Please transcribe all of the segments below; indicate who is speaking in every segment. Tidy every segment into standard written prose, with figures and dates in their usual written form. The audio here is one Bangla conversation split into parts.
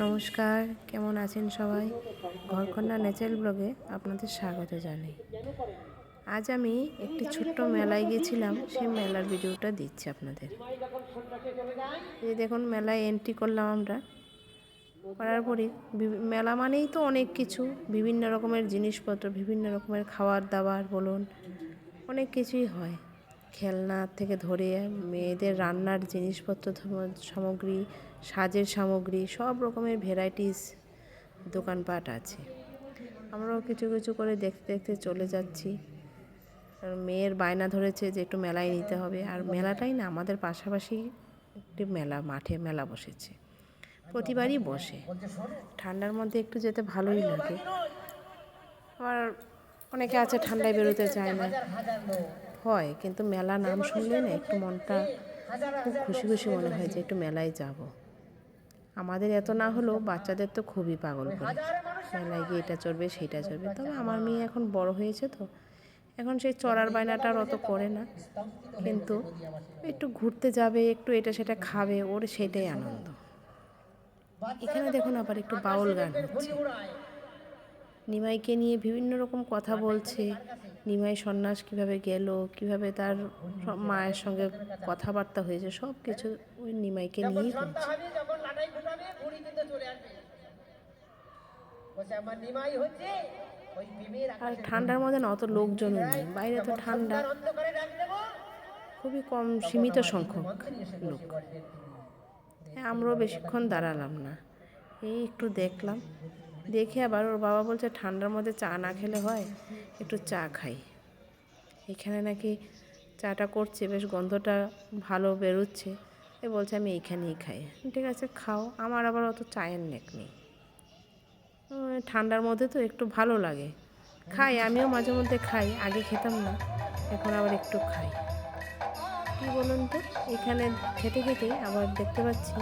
Speaker 1: নমস্কার, কেমন আছেন সবাই? ঘরকন্যা ন্যাচারাল ব্লগে আপনাদের স্বাগত জানাই। আজ আমি একটি ছোট্ট মেলায় গিয়েছিলাম, সেই মেলার ভিডিওটা দিচ্ছি আপনাদের। এই দেখুন, মেলায় এন্ট্রি করলাম আমরা। করার পরে মেলা মানেই তো অনেক কিছু, বিভিন্ন রকমের জিনিসপত্র, বিভিন্ন রকমের খাবার দাবার বলুন, অনেক কিছুই হয়। খেলনা থেকে ধরে মেয়েদের রান্নার জিনিসপত্র সামগ্রী, সাজের সামগ্রী, সব রকমের ভ্যারাইটিস দোকানপাট আছে। আমরাও কিছু কিছু করে দেখতে দেখতে চলে যাচ্ছি। আর মেয়ের বায়না ধরেছে যে একটু মেলায় নিতে হবে। আর মেলাটাই না, আমাদের পাশাপাশি একটি মেলা, মাঠে মেলা বসেছে, প্রতিবারই বসে। ঠান্ডার মধ্যে একটু যেতে ভালোই লাগে। আবার অনেকে আছে ঠান্ডায় বেরোতে চায় না, হয়, কিন্তু মেলা নাম শুনলে না একটু মনটা খুব খুশি খুশি মনে হয় যে একটু মেলায় যাব। আমাদের এত না হলেও বাচ্চাদের তো খুবই পাগল করে, মেলায় গিয়ে এটা চড়বে সেইটা চড়বে। তবে আমার মেয়ে এখন বড় হয়েছে, তো এখন সেই চড়ার বায়নাটা আর অত করে না, কিন্তু একটু ঘুরতে যাবে, একটু এটা সেটা খাবে, ওর সেটাই আনন্দ। এখানে দেখুন আবার একটু বাউল গান হচ্ছে। নিমাইকে নিয়ে বিভিন্ন রকম কথা বলছে। নিমাই সন্ন্যাস কীভাবে গেল, কীভাবে তার মায়ের সঙ্গে কথাবার্তা হয়েছে, সব কিছু ওই নিমাইকে নিয়েই বলছে। আর ঠান্ডার মধ্যে না অত লোকজনও নেই, বাইরে তো ঠান্ডা, খুবই কম, সীমিত সংখ্যক লোক। আমরাও বেশিক্ষণ দাঁড়ালাম না, এই একটু দেখলাম। দেখে আবার ওর বাবা বলছে ঠান্ডার মধ্যে চা না খেলে হয়, একটু চা খাই। এখানে নাকি চাটা করছে, বেশ গন্ধটা ভালো বেরোচ্ছে। এ বলছে আমি এইখানেই খাই। ঠিক আছে, খাও, আমার আবার অত চায়ের নেক নেই। ঠান্ডার মধ্যে তো একটু ভালো লাগে, খাই, আমিও মাঝে মধ্যে খাই, আগে খেতাম না, এখন আবার একটু খাই। কী বলুন তো, এখানে খেতে খেতেই আবার দেখতে পাচ্ছি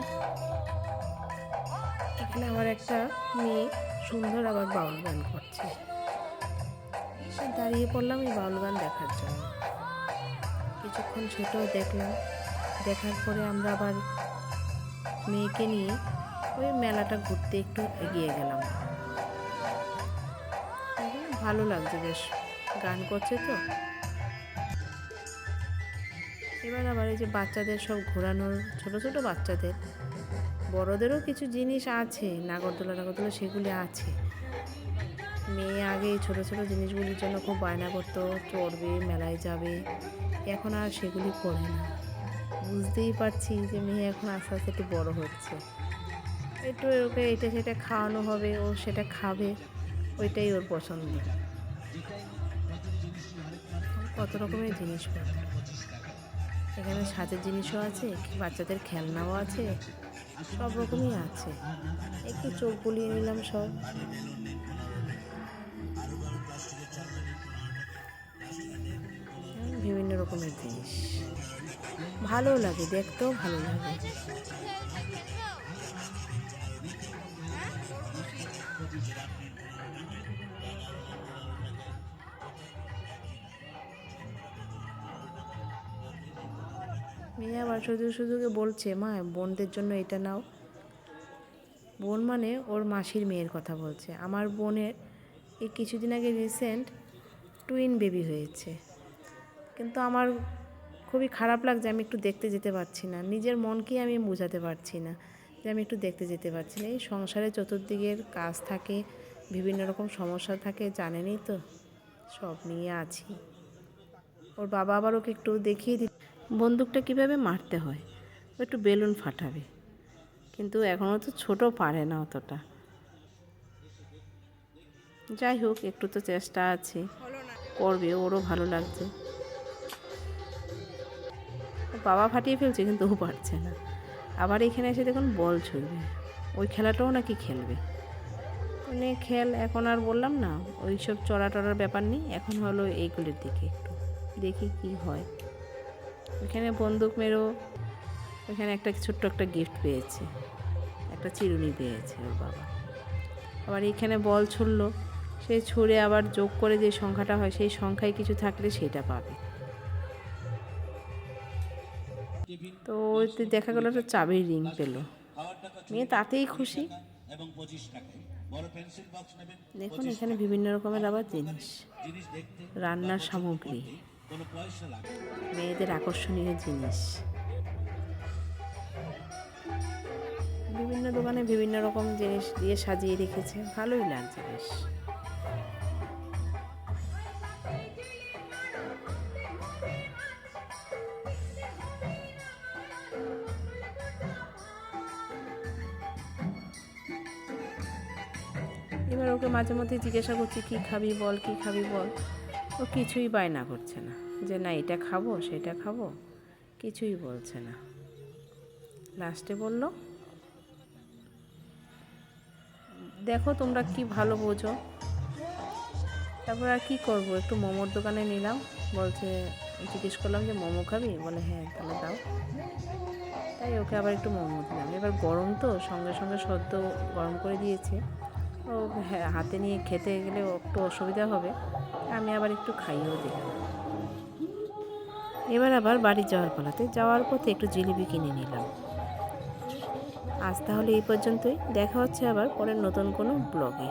Speaker 1: এখানে আবার একটা মেয়ে সুন্দর আবার বাউল গান করছে। দাঁড়িয়ে পড়লাম এই বাউল গান দেখার জন্য। কিছুক্ষণ সেটাও দেখলাম। দেখার পরে আমরা আবার মেয়েকে নিয়ে ওই মেলাটা ঘুরতে একটু এগিয়ে গেলাম। ভালো লাগছে, বেশ গান করছে তো। এবার আবার এই যে বাচ্চাদের সব ঘোরানোর, ছোট ছোট বাচ্চাদের, বড়দেরও কিছু জিনিস আছে, নাগরদোলা সেগুলি আছে। মেয়ে আগে এই ছোটো ছোটো জিনিসগুলির জন্য খুব বায়না করতো, চড়বে, মেলায় যাবে। এখন আর সেগুলি করে না। বুঝতেই পারছি যে মেয়ে এখন আস্তে আস্তে একটু বড় হচ্ছে, একটু ওকে এটা সেটা খাওয়ানো হবে, ও সেটা খাবে, ওইটাই ওর পছন্দ। কত রকমের জিনিসপত্র এখানে, সাজের জিনিসও আছে, বাচ্চাদের খেলনাও আছে, সব রকমই আছে। একটু চোখ বুলিয়ে নিলাম সব। বিভিন্ন রকমের জিনিস, ভালো লাগে, দেখতেও ভালো লাগে। মেয়ে আবার শুধু শুধুকে বলছে মা বোনদের জন্য এটা নাও। বোন মানে ওর মাসির মেয়ের কথা বলছে। আমার বোনের এই কিছুদিন আগে রিসেন্ট টুইন বেবি হয়েছে, কিন্তু আমার খুবই খারাপ লাগছে, আমি একটু দেখতে যেতে পারছি না। নিজের মনকেই আমি বোঝাতে পারছি না যে আমি একটু দেখতে যেতে পারছি না। এই সংসারে চতুর্দিকের কাজ থাকে, বিভিন্ন রকম সমস্যা থাকে, জানেনই তো, সব নিয়ে আছি। ওর বাবা আবার ওকে একটু দেখিয়ে দিই বন্দুকটা কীভাবে মারতে হয়, ও একটু বেলুন ফাটাবে, কিন্তু এখনও তো ছোটো, পারে না অতটা। যাই হোক, একটু তো চেষ্টা আছে, করবে, ওরও ভালো লাগছে। বাবা ফাটিয়ে ফেলছে কিন্তু ও পারছে না। আবার এখানে এসে দেখুন বল ছুড়বে, ওই খেলাটাও নাকি খেলবে। মানে খেল, এখন আর বললাম না ওই সব চড়া টড়ার ব্যাপার নেই, এখন হলো এইগুলির দিকে একটু দেখি কি হয়। ওইখানে বন্দুক মেরো, ওইখানে একটা ছোট্ট একটা গিফট পেয়েছে, একটা চিরুনি পেয়েছে ওর বাবা। আবার এইখানে বল ছুড়লো, সেই ছুঁড়ে আবার যোগ করে যে সংখ্যাটা হয়, সেই সংখ্যায় কিছু থাকলে সেটা পাবে। তো ওইতে দেখা গেলো একটা চাবির রিং পেলো, মেয়ে তাতেই খুশি।
Speaker 2: এবং 25 টাকায়। বড় পেন্সিল বক্স নেবেন
Speaker 1: দেখুন
Speaker 2: 25
Speaker 1: এখানে
Speaker 2: টাকায়।
Speaker 1: বিভিন্ন রকমের আবার জিনিস,
Speaker 2: জিনিস দেখতে
Speaker 1: রান্নার
Speaker 2: বা পছন্দ
Speaker 1: সামগ্রী,
Speaker 2: করতে কোনো পয়সা লাগে না।
Speaker 1: মেয়েদের আকর্ষণীয় জিনিস। বিভিন্ন দোকানে বিভিন্ন রকম জিনিস দিয়ে সাজিয়ে রেখেছে, ভালোই লাগছে বেশ। এবার ওকে মাঝে মধ্যে জিজ্ঞাসা করছি কী খাবি বল, কী খাবি বল। ও কিছুই বায়না করছে না যে না এটা খাবো সেটা খাবো, কিছুই বলছে না। লাস্টে বলল, দেখো তোমরা কি ভালো বোঝো। তারপর আর কী করবো, একটু মোমোর দোকানে নিলাম। বলছে, জিজ্ঞেস করলাম যে মোমো খাবি, বলে হ্যাঁ তাহলে দাও। তাই ওকে আবার একটু মোমো দিলাম। এবার গরম তো, সঙ্গে সঙ্গে সদ্য গরম করে দিয়েছে। ও হ্যাঁ হাতে নিয়ে খেতে গেলে একটু অসুবিধা হবে, আমি আবার একটু খাইয়েও দিলাম। এবার আবার বাড়ি যাওয়ার পালাতে, যাওয়ার পথে একটু জিলিপি কিনে নিলাম। আজ তাহলে এই পর্যন্তই, দেখা হচ্ছে আবার পরের নতুন কোনো ব্লগে।